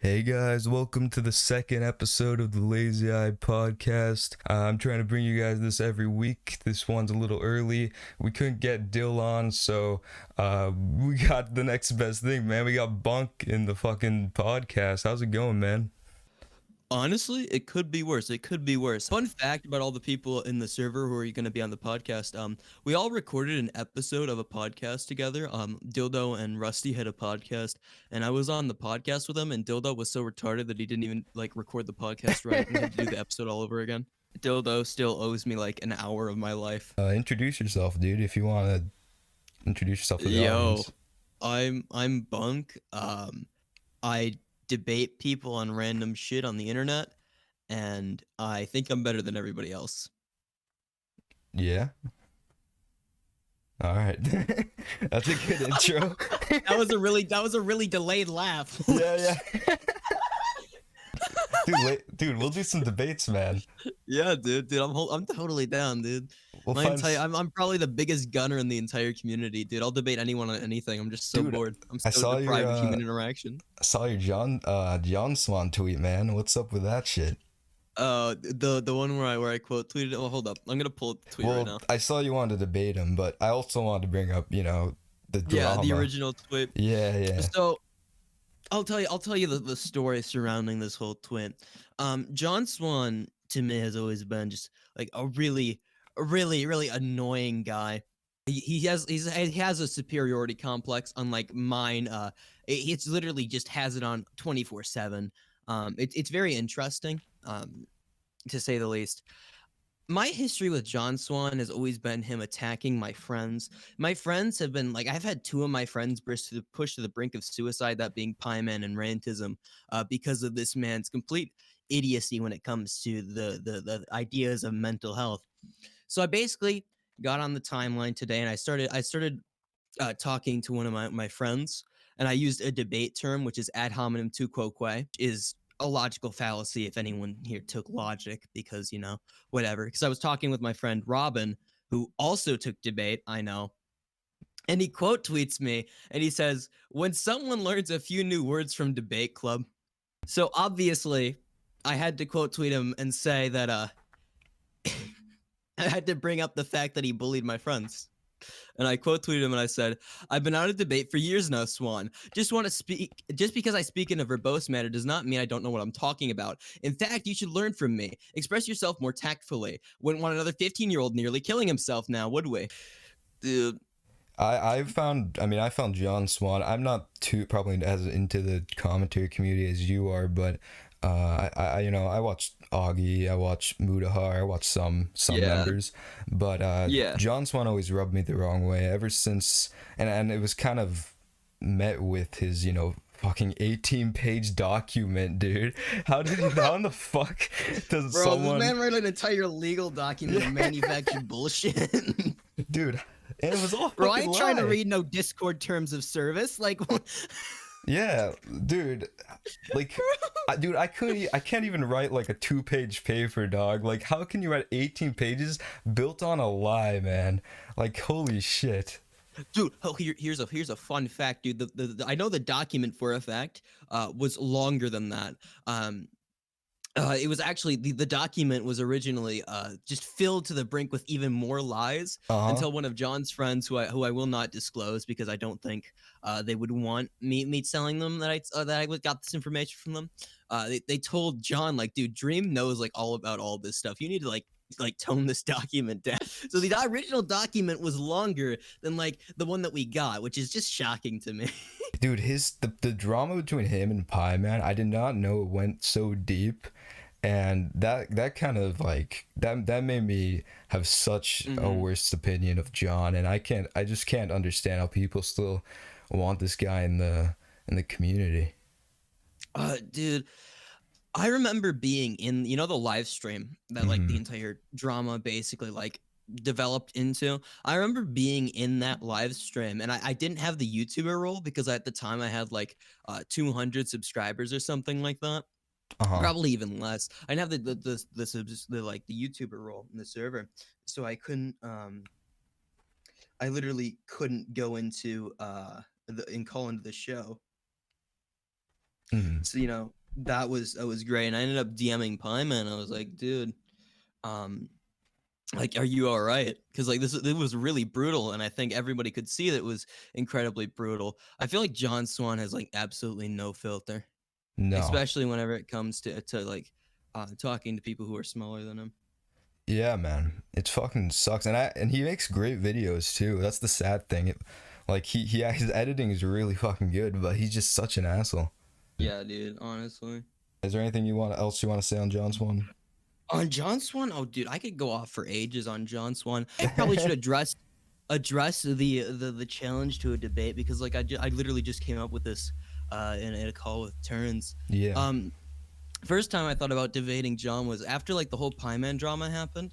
Hey guys, welcome to the second episode of the Lazy Eye podcast. I'm trying to bring you guys this every week. This one's a little early. We couldn't get Dill on, so we got the next best thing, man. We got Bunk in the fucking podcast. How's it going, man? Honestly, it could be worse. It could be worse. Fun fact about all the people in the server who are going to be on the podcast. We all recorded an episode of a podcast together. Dildo and Rusty had a podcast, and I was on the podcast with them. And Dildo was so retarded that he didn't even like record the podcast right, and had to do the episode all over again. Dildo still owes me like an hour of my life. Introduce yourself, dude, if you want to introduce yourself to the Yo, audience. I'm Bunk. I debate people on random shit on the internet, and I think I'm better than everybody else. Yeah. All right. That's a good intro. That was a really delayed laugh. Yeah. Dude, we'll do some debates, man. Yeah, dude, I'm totally down, dude. We'll find. I'm probably the biggest gunner in the entire community, dude. I'll debate anyone on anything. I'm just so Dude, bored. I'm I so saw deprived of your human interaction. I saw your John Swan tweet, man. What's up with that shit? The one where I quote tweeted. Oh, hold up, I'm gonna pull the tweet right now. I saw you wanted to debate him, but I also wanted to bring up, the Yeah, drama. the original tweet. Yeah. So I'll tell you the story surrounding this whole twin. John Swan to me has always been just like a really annoying guy. He has a superiority complex, unlike mine. It's literally just has it on 24/7. It's very interesting, to say the least. My history with John Swan has always been him attacking my friends. My friends have been like, I've had two of my friends push to the brink of suicide, that being Pieman and Rantism, because of this man's complete idiocy when it comes to the ideas of mental health. So I basically got on the timeline today, and I started talking to one of my friends, and I used a debate term, which is ad hominem tu quoque, is a logical fallacy if anyone here took logic, because, whatever. Because I was talking with my friend Robin, who also took debate, I know. And he quote tweets me, and he says, when someone learns a few new words from debate club. So obviously, I had to quote tweet him and say that I had to bring up the fact that he bullied my friends. And I quote tweeted him and I said, I've been out of debate for years now, Swan. Just because I speak in a verbose manner does not mean I don't know what I'm talking about. In fact, you should learn from me. Express yourself more tactfully. Wouldn't want another 15-year-old nearly killing himself now, would we? Dude. I found John Swan. I'm not too probably as into the commentary community as you are, but I watch Augie, I watch Mudahar, I watch some Yeah. members, but Yeah. John Swan always rubbed me the wrong way ever since, and it was kind of met with his fucking 18-page document, dude. How in the fuck does Bro, someone, this man wrote an entire legal document of manufactured bullshit. dude? And it was all Bro, I fucking ain't trying to lie. read no Discord terms of service. Like, Yeah, dude. Like, I can't even write like a 2-page paper, dog. Like, how can you write 18 pages built on a lie, man? Like, holy shit. dude, oh, here's a fun fact, dude. I know the document for a fact was longer than that. It was actually the document was originally just filled to the brink with even more lies, Uh-huh. until one of John's friends, who I will not disclose because I don't think they would want me telling them that I got this information from them. They told John, like, dude, Dream knows like all about all this stuff. You need to like tone this document down. So the original document was longer than like the one that we got, which is just shocking to me. Dude, the drama between him and Pie Man, I did not know it went so deep. And that kind of like that made me have such a Mhm. worst opinion of John, and I just can't understand how people still want this guy in the community. Dude, I remember being in, the live stream that like the Mm-hmm. entire drama basically like developed into. I remember being in that live stream, and I didn't have the YouTuber role because at the time I had like 200 subscribers or something like that. Uh-huh. Probably even less. I didn't have the YouTuber role in the server, so I couldn't I literally couldn't go into and call into the show. Mhm. So that was great, and I ended up DMing Pieman. I was like, dude, um, like, are you all right? Because like it was really brutal, and I think everybody could see that it was incredibly brutal. I feel like John Swan has like absolutely no filter, No. especially whenever it comes to like talking to people who are smaller than him. Yeah, man. It fucking sucks. And he makes great videos too. That's the sad thing. Like his editing is really fucking good, but he's just such an asshole. Yeah, dude. Honestly, Is there anything you want to say on John Swan? on John Swan, oh, dude, I could go off for ages on John Swan. Probably should address the challenge to a debate, because like I literally just came up with this in a call with Turns. Yeah. Um, First time I thought about debating John was after like the whole Pie Man drama happened.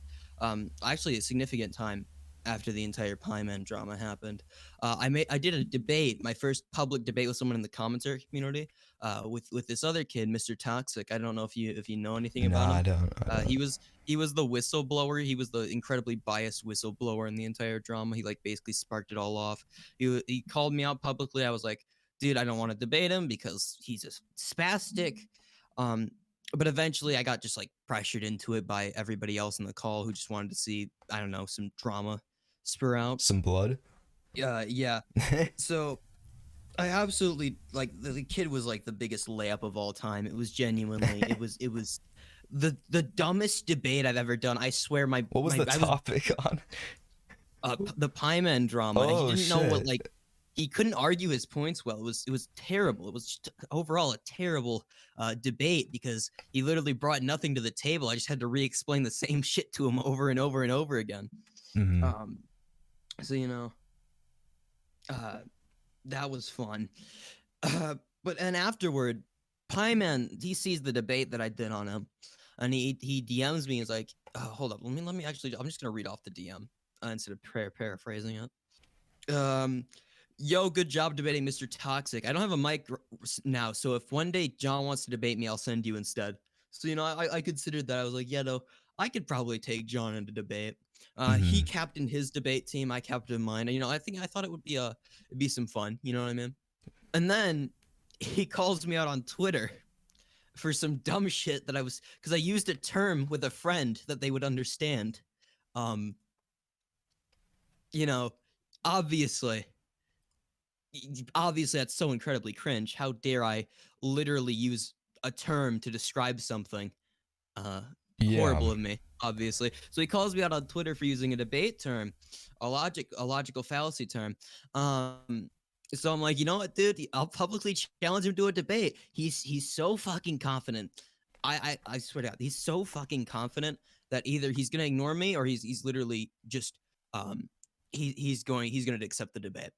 Actually, a significant time after the entire Pie Man drama happened. I did a debate, my first public debate with someone in the commentary community, with this other kid, Mr. Toxic. I don't know if you know anything No, about I him. don't. I He don't. was he was the whistleblower. He was the incredibly biased whistleblower in the entire drama. He like basically sparked it all off. He called me out publicly. I was like, dude, I don't want to debate him because he's a spastic. Um, but eventually I got just like pressured into it by everybody else in the call who just wanted to see, I don't know, some drama spur out. Some blood. Yeah. So I absolutely like the kid was like the biggest layup of all time. It was genuinely it was the dumbest debate I've ever done. I swear What was the I was topic on? the Pie Man drama. He Oh didn't know what, shit. like, he couldn't argue his points well. It was terrible. It was just overall a terrible debate, because he literally brought nothing to the table. I just had to re-explain the same shit to him over and over and over again. Mm-hmm. Um, so uh, that was fun. But and afterward, Pie Man, he sees the debate that I did on him, and he DMs me. He's like, hold up, let me actually. I'm just gonna read off the DM instead of paraphrasing it. Yo, good job debating Mr. Toxic. I don't have a mic now, so if one day John wants to debate me, I'll send you instead. So I considered that. I was like, yeah, no, I could probably take John into debate. He Mm-hmm. captained his debate team. I captained mine. I thought it would be it'd be some fun. You know what I mean? And then he calls me out on Twitter for some dumb shit that because I used a term with a friend that they would understand. Um, you know, obviously, obviously that's so incredibly cringe. How dare I literally use a term to describe something? Uh, Yeah. Horrible of me, obviously. So he calls me out on Twitter for using a debate term, a logical fallacy term. So I'm like, you know what, dude? I'll publicly challenge him to a debate. He's so fucking confident. I swear to God, he's so fucking confident that either he's gonna ignore me, or he's literally just he's gonna accept the debate.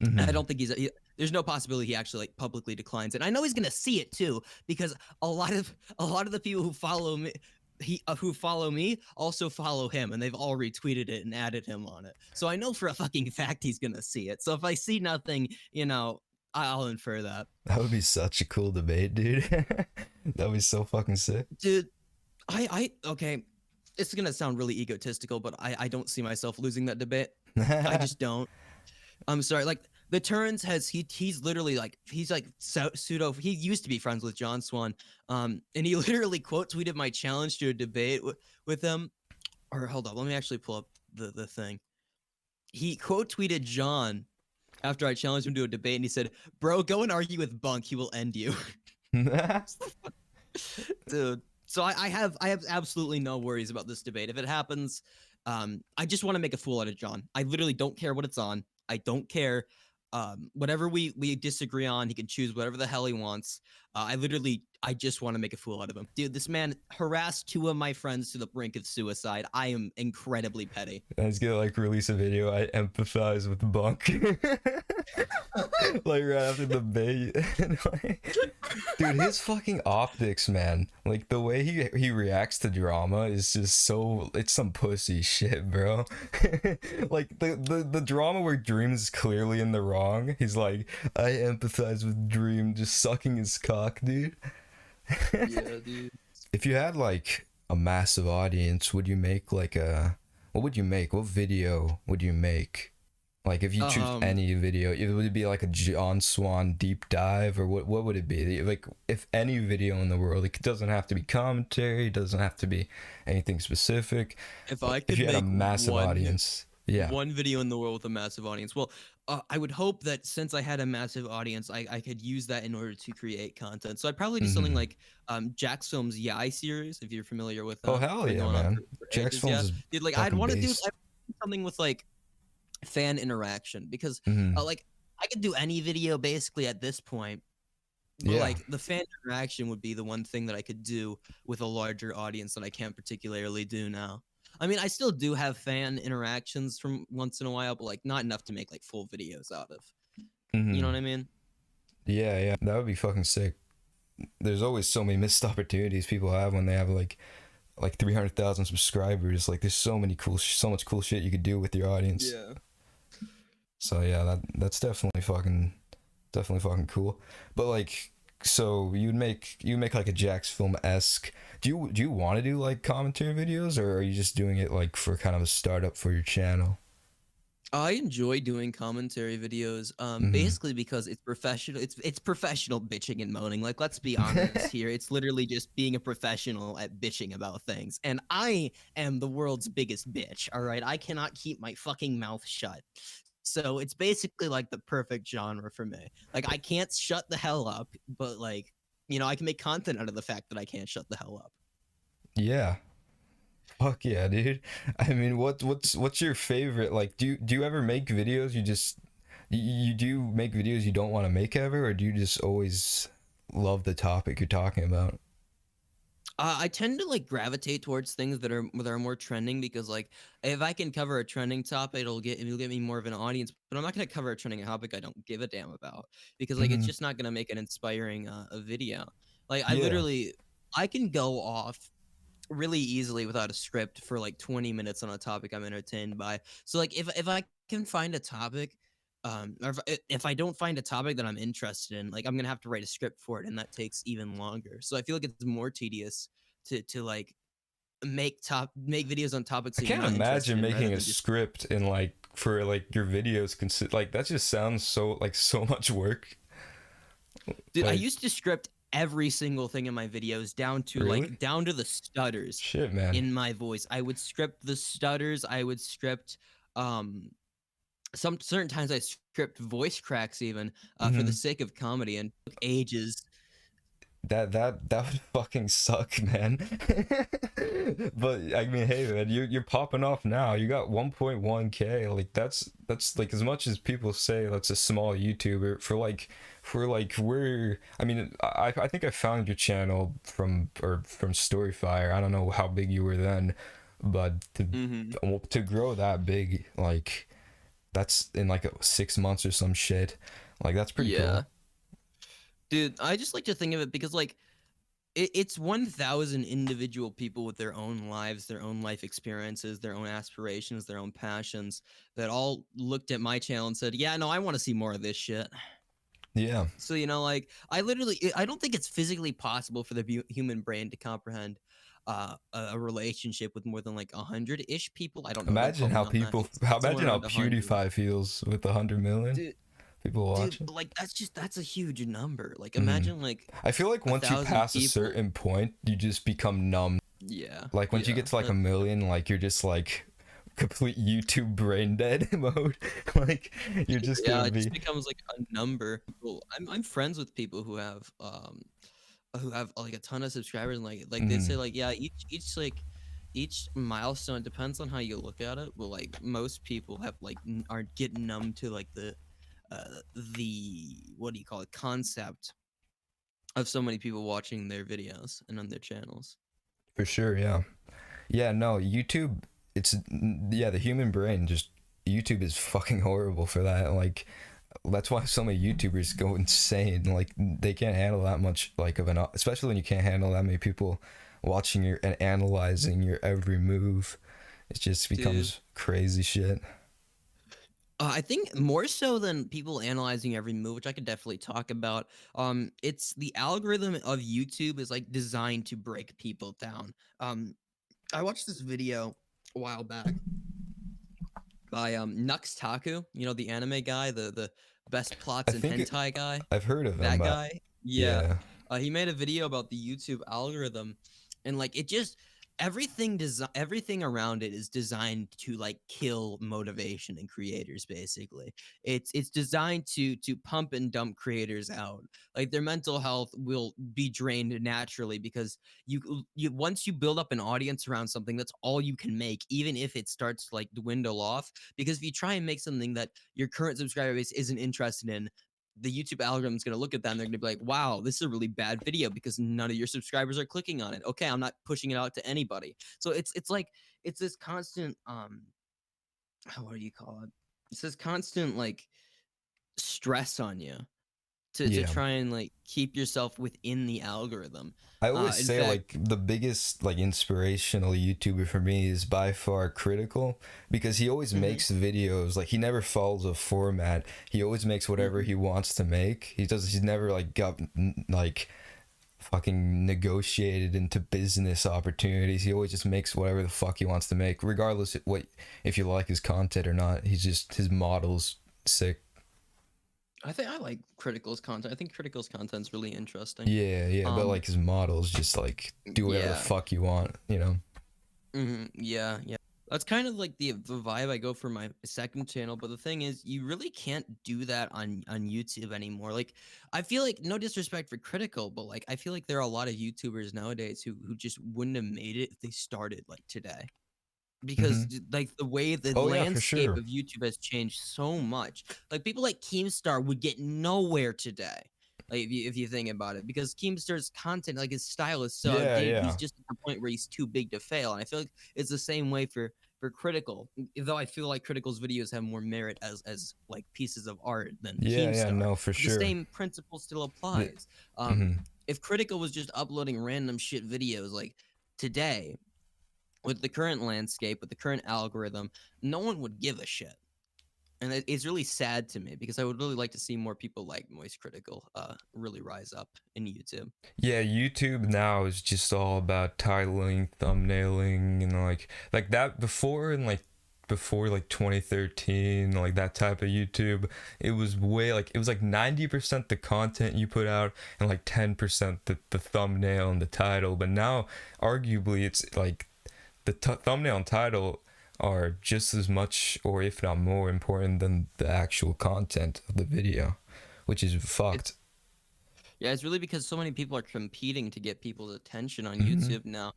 I Mm-hmm. don't think there's no possibility he actually like publicly declines it. I know he's gonna see it too, because a lot of the people who follow me also follow him, and they've all retweeted it and added him on it. So I know for a fucking fact he's gonna see it. So if I see nothing, I'll infer that. That would be such a cool debate, dude. That'd be so fucking sick. Dude, I okay. It's gonna sound really egotistical, but I don't see myself losing that debate. I just don't. I'm sorry. Like the turns he's literally like he's like pseudo. He used to be friends with John Swan, and he literally quote tweeted my challenge to a debate with him. Or hold up, let me actually pull up the thing. He quote tweeted John after I challenged him to a debate, and he said, "Bro, go and argue with Bunk. He will end you." Dude. So I have absolutely no worries about this debate. If it happens, I just want to make a fool out of John. I literally don't care what it's on. I don't care. Whatever we disagree on, he can choose whatever the hell he wants. I just want to make a fool out of him. Dude, this man harassed two of my friends to the brink of suicide. I am incredibly petty. I was gonna like release a video. I empathize with Bunk. Like right after the bait. Dude, his fucking optics, man. Like the way he reacts to drama is just so, it's some pussy shit, bro. Like the drama where Dream's clearly in the wrong. He's like, I empathize with Dream, just sucking his cock, dude. Yeah, dude. If you had like a massive audience, would you make like a, what would you make? What video would you make Like if you choose Um, any video, it would be like a John Swan deep dive, or what would it be? Like if any video in the world, it doesn't have to be commentary, it doesn't have to be anything specific. if I Like if could you had a make massive audience, yeah. one video in the world with a massive audience, well, I would hope that since I had a massive audience, I could use that in order to create content. So I'd probably do something Hmm. like Jack's Films Yai series, if you're familiar with Oh them. It's hell been yeah, going on man. for Jax ages. Films Yeah, is dude, like fucking I'd based. do something with like fan interaction because Hmm. like I could do any video basically at this point, but Yeah. like the fan interaction would be the one thing that I could do with a larger audience that I can't particularly do now. I mean, I still do have fan interactions from once in a while, but like not enough to make like full videos out of. You know Hmm. what I mean? Yeah, yeah. That would be fucking sick. There's always so many missed opportunities people have when they have like 300,000 subscribers. Like there's so many so much cool shit you could do with your audience. Yeah. So yeah, that's definitely fucking cool. But like, so you make like a Jax Film esque. Do you want to do like commentary videos, or are you just doing it like for kind of a startup for your channel? I enjoy doing commentary videos, Hmm. basically because it's professional. It's professional bitching and moaning. Like, let's be honest here. It's literally just being a professional at bitching about things. And I am the world's biggest bitch. All right, I cannot keep my fucking mouth shut. So it's basically like the perfect genre for me. Like, I can't shut the hell up, but like, I can make content out of the fact that I can't shut the hell up. Yeah. Fuck yeah, dude. I mean, what's your favorite? Like, do you ever make videos you do make videos you don't want to make ever, or do you just always love the topic you're talking about? I tend to like gravitate towards things that are more trending because like if I can cover a trending topic, it'll get me more of an audience. But I'm not gonna cover a trending topic I don't give a damn about because like it's Hmm. just not gonna make an inspiring a video. Like Yeah. I can go off really easily without a script for like 20 minutes on a topic I'm entertained by. So like if I can find a topic, or if I don't find a topic that I'm interested in, like I'm gonna have to write a script for it, and that takes even longer. So I feel like it's more tedious to like make videos on topics I that you're can't not interested imagine in rather making a than just script in like for like your videos like that just sounds so much work. dude. I Like, used to script every single thing in my videos really? down to the stutters Shit, man. in my voice. I would script the stutters. I would script um some certain times I script voice cracks even for the Hmm. sake of comedy and took ages. That would fucking suck, man. But I mean, hey, man, you're popping off now. You got 1.1K. Like that's like as much as people say that's a small YouTuber for like we're. I mean, I think I found your channel from Storyfire. I don't know how big you were then, but Hmm. to grow that big, like that's in like 6 months or some shit. Like that's pretty Yeah, cool. dude. I just like to think of it because like it's 1,000 individual people with their own lives, their own life experiences, their own aspirations, their own passions that all looked at my channel and said, "Yeah, no, I want to see more of this shit." Yeah. So like I don't think it's physically possible for the human brain to comprehend a relationship with more than like 100-ish people. I don't know. Don't Imagine quote me how on that. people, It's how somewhere imagine how around 100. PewDiePie feels with 100 million Dude, people dude, watching. like that's a huge number. Like Hmm. imagine like I feel like a once you thousand pass a people. certain point, you just become numb. Yeah, Like once you yeah. get to like a million, like you're just like complete YouTube brain dead mode. Like you're just gonna Yeah, it just be. becomes like a number. Well, I'm friends with people who have like a ton of subscribers and like they say Hmm. like yeah, each milestone depends on how you look at it, but like most people have like are get numb to like the what do you call it, concept of so many people watching their videos and on their channels. For sure, yeah. Yeah, no, YouTube, it's, yeah, the human brain just, YouTube is fucking horrible for that. Like, that's why so many YouTubers go insane. Like, they can't handle that much, like, especially when you can't handle that many people watching your and analyzing your every move. It just Dude, becomes crazy shit. I think more so than people analyzing every move, which I could definitely talk about. It's the algorithm of YouTube is like designed to break people down. Um, I watched this video a while back by Nux Taku, the anime guy, the best I plots and think hentai guy. I've heard of him, That but guy, yeah. yeah, He made a video about the YouTube algorithm, and like it just everything around it is designed to like kill motivation in creators. Basically, it's designed to pump and dump creators out. Like their mental health will be drained naturally because you once you build up an audience around something, that's all you can make, even if it starts to like dwindle off. Because if you try and make something that your current subscriber base isn't interested in, the YouTube algorithm is going to look at that and they're going to be like, wow, this is a really bad video because none of your subscribers are clicking on it. Okay, I'm not pushing it out to anybody. So it's like it's this constant what do you call it? It's this constant like stress on you to yeah. try and like keep yourself within the algorithm. I always In say fact, like the biggest like inspirational YouTuber for me is by far Critical, because he always mhm, makes videos like he never follows a format. He always makes whatever mhm. he wants to make. He's never like got like fucking negotiated into business opportunities. He always just makes whatever the fuck he wants to make, regardless of what if you like his content or not. He's just his model's sick. I think I like Critical's content. I think Critical's content's really interesting. Yeah, yeah, but Um, like his models just like do whatever the yeah. fuck you want, you know? Yeah, yeah. That's kind of like the vibe I go for my second channel, but the thing is, you really can't do that on YouTube anymore. Like, I feel like no disrespect for Critical, but like I feel like there are a lot of YouTubers nowadays who just wouldn't have made it if they started like today. Because Mm-hmm. like the way the Oh yeah, for landscape sure. of YouTube has changed so much. Like people like Keemstar would get nowhere today. Like if you think about it, because Keemstar's content, like his style is so Yeah, outdated, he's yeah. just at the point where he's too big to fail. And I feel like it's the same way for Critical. Though I feel like Critical's videos have more merit as like pieces of art than Yeah, yeah, Keemstar. no, for But the sure. same principle still The, applies. mm-hmm. If Critical was just uploading random shit videos like today, with the current landscape, with the current algorithm, no one would give a shit. And it's really sad to me because I would really like to see more people like Moist Critical really rise up in YouTube. Yeah, YouTube now is just all about titling, thumbnailing, and like that before, and like before like 2013, like that type of YouTube, it was way like it was like 90% the content you put out and like 10% the thumbnail and the title. But now arguably it's like the thumbnail and title are just as much or if not more important than the actual content of the video, which is It's fucked. Yeah, it's really because so many people are competing to get people's attention on Hmm. YouTube now.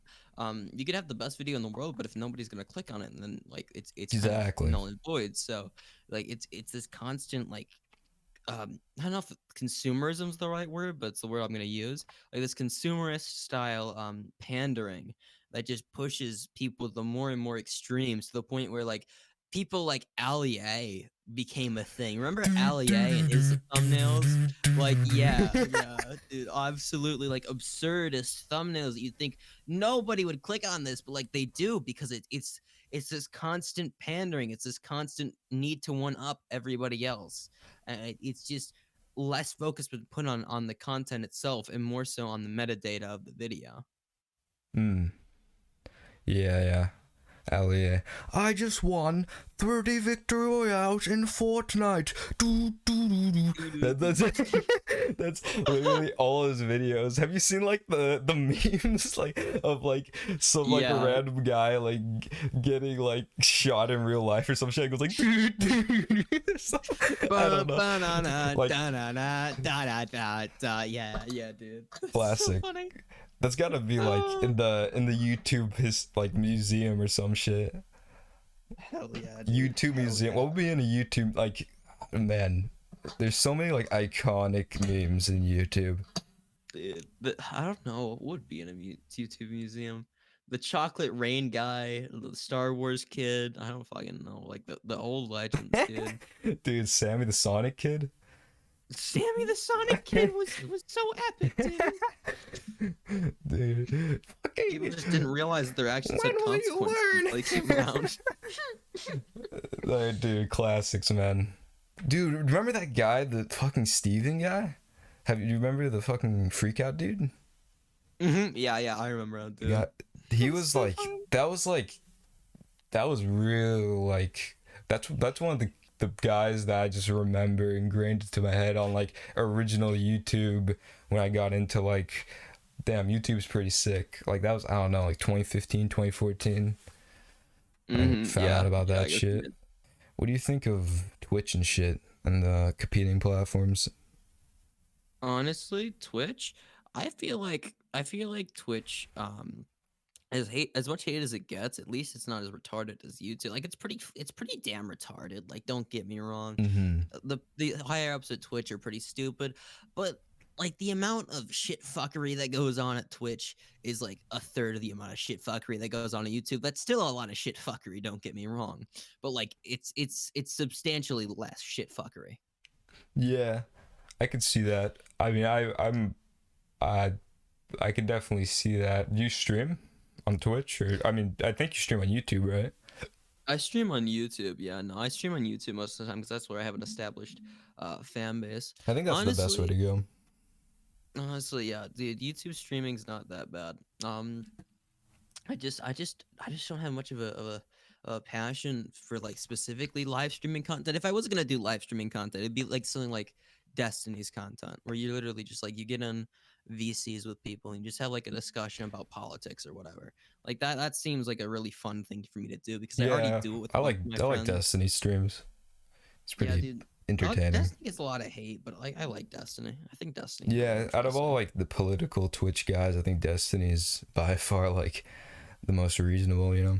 You could have the best video in the world, but if nobody's gonna click on it, then like it's kind of Exactly. null and void. So like it's this constant like I don't know if consumerism is the right word, but it's the word I'm going to use. Like this consumerist style pandering that just pushes people to the more and more extremes to the point where like people like Ali A became a thing. Remember Ali A and his thumbnails? Like yeah, dude, absolutely like absurdist thumbnails that you'd think nobody would click on this, but like they do because it's this constant pandering. It's this constant need to one up everybody else. It's just less focus was put on the content itself and more so on the metadata of the video. Mm. Yeah, yeah. LEA. I just won 30 victory royales in Fortnite. Doo, doo, doo, doo. That's it. That's literally all his videos. Have you seen like the memes like of like some like a Yeah. random guy like getting like shot in real life or some shit? It goes like doo, doo, doo. I don't know. Like Yeah, dude. That's so classic. funny. That's gotta be like Oh, in the YouTube his like museum or some shit. hell yeah, dude. YouTube Hell museum. What yeah. would be in a YouTube like? Man, there's so many like iconic memes in YouTube. Dude, I don't know what would be in a YouTube museum. The chocolate rain guy, the Star Wars kid. I don't fucking know. Like the old legends, dude. Dude, Sammy the Sonic Kid. Sammy the Sonic Kid was so epic, dude. Dude, People fucking. just didn't realize that their actions When had will you consequences until they came learn? around. Dude, classics, man. Dude, remember that guy, the fucking Steven guy? Have you remember the fucking freak out dude? Yeah, I remember him, Yeah, dude. he That's was so funny. like that was real like that's one of the guys that I just remember ingrained into my head on like original YouTube when I got into like, damn, YouTube's pretty sick. Like that was, I don't know, like 2015, 2014. I found out about Yeah, that I guess you shit. did. What do you think of Twitch and shit and the competing platforms? Honestly, Twitch, I feel like Twitch as much hate as it gets, at least it's not as retarded as YouTube. Like it's pretty damn retarded. Like don't get me wrong. Mm-hmm. The higher ups at Twitch are pretty stupid, but like the amount of shit fuckery that goes on at Twitch is like a third of the amount of shit fuckery that goes on at YouTube. That's still a lot of shit fuckery, don't get me wrong. But like it's substantially less shit fuckery. Yeah, I could see that. I mean, I I could definitely see that. Do you stream on Twitch, or I mean, I think you stream on YouTube, right? I stream on YouTube. Yeah, no, I stream on YouTube most of the time because that's where I have an established fan base. I think that's the best way to Honestly, go. honestly, yeah, dude, YouTube streaming's not that bad. I just don't have much of a passion for like specifically live streaming content. If I was gonna do live streaming content, it'd be like something like Destiny's content, where you literally just like you get in VCs with people and you just have like a discussion about politics or whatever. Like that seems like a really fun thing for me to do because I already Yeah, do it with I a bunch like of my I like friends. Destiny streams. It's Yeah, pretty dude. entertaining. Destiny gets a lot of hate, but like I like Destiny. I think Destiny's really Yeah, out of all interesting. like the political Twitch guys, I think Destiny's by far like the most reasonable, you know?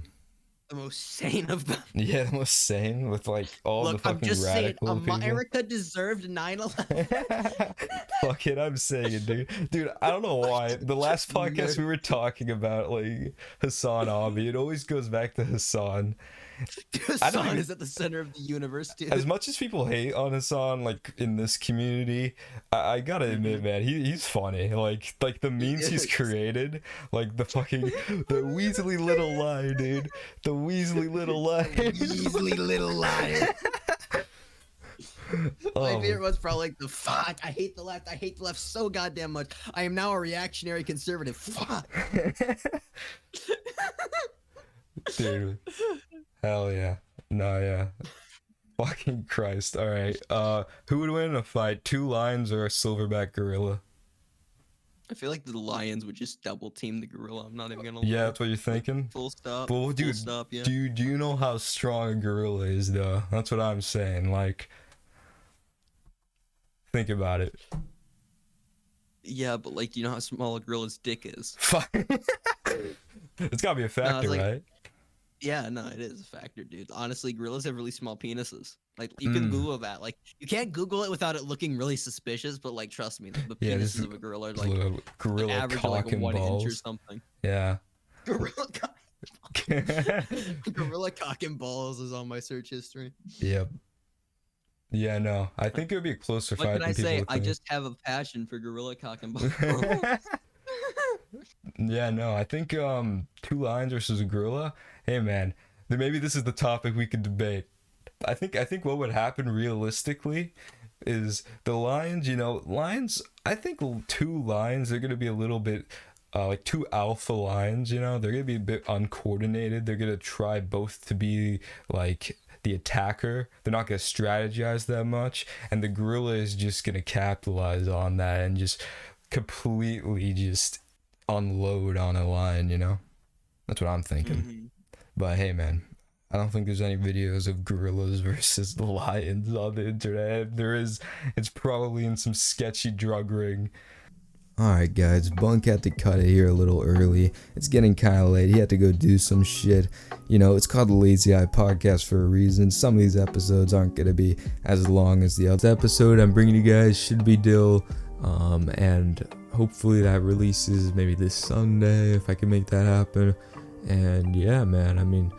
The most sane of them. Yeah, the most sane with like all the Look, I'm fucking just saying, radical people. America deserved 9/11. Fuck it, I'm saying it, dude. Dude, I don't know why. The last podcast we were talking about like Hassan Abi, it always goes back to Hassan. I don't Sun even, is at the center of the universe, as dude. much as people hate on Hassan, like in this community, I gotta admit, Mhm. man, he's funny. Like the memes he's Yes. created, like the fucking the Weasley little lie, dude. The Weasley little lie. Weasley little liar. My Oh, favorite was probably like the fuck. I hate the left. I hate the left so goddamn much. I am now a reactionary conservative. Fuck. dude. Hell yeah. No, yeah. Fucking Christ. All right. Who would win in a fight? Two lions or a silverback gorilla? I feel like the lions would just double team the gorilla. I'm not even gonna Yeah, lie. that's what you're thinking. Full stop. Well, Full dude, stop. Yeah. do you know how strong a gorilla is, though? That's what I'm saying. Like, think about it. Yeah, but like, you know how small a gorilla's dick is. Fuck. It's gotta be a factor, like, right? Yeah, no, it is a factor, dude. Honestly, gorillas have really small penises. Like, you can Mm. Google that. Like, you can't Google it without it looking really suspicious, but like, trust me, the Yeah, this penises is of a gorilla are like gorilla average of like cock and 1 inch or balls. something. Yeah. Gorilla cock. Gorilla cock and balls is on my search history. Yep. Yeah, no. I think it would be a closer What fight can than I people say? would I think. just have a passion for gorilla cock and balls. Yeah, no, I think two lions versus a gorilla. Hey man, then maybe this is the topic we could debate. I think what would happen realistically is the lions, lions, I think two lions are going to be a little bit like two alpha lions, they're going to be a bit uncoordinated. They're going to try both to be like the attacker. They're not going to strategize that much, and the gorilla is just going to capitalize on that and just completely just unload on a lion. That's what I'm thinking. Mhm. But hey man, I don't think there's any videos of gorillas versus lions on the internet. If there is, it's probably in some sketchy drug ring. Alright guys, Bunk had to cut it here a little early. It's getting kinda late. He had to go do some shit. It's called the Lazy Eye Podcast for a reason. Some of these episodes aren't gonna be as long as the other episode I'm bringing you guys should be Dill. And hopefully that releases maybe this Sunday if I can make that happen. And yeah, man, I mean,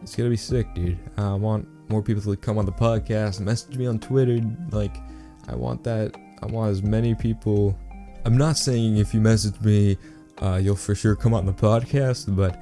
it's gonna be sick, dude. I want more people to come on the podcast, message me on Twitter. Like, I want as many people. I'm not saying if you message me, you'll for sure come on the podcast, but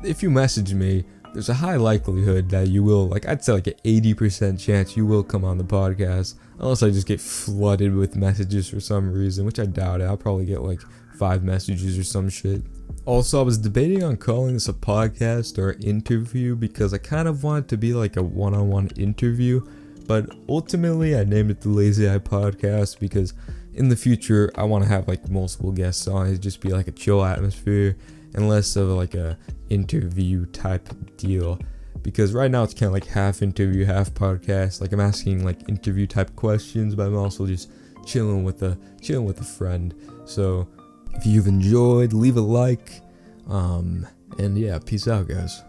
if you message me, there's a high likelihood that you will, like, I'd say like an 80% chance you will come on the podcast, unless I just get flooded with messages for some reason, which I doubt it. I'll probably get like 5 messages or some shit. Also, I was debating on calling this a podcast or an interview because I kind of want it to be like a one-on-one interview, but ultimately I named it the Lazy Eye Podcast because in the future I want to have like multiple guests on. It'd just be like a chill atmosphere and less of like a interview type deal, because right now it's kind of like half interview, half podcast. Like I'm asking like interview type questions, but I'm also just chilling with a friend. So if you've enjoyed, leave a like, and yeah, peace out, guys.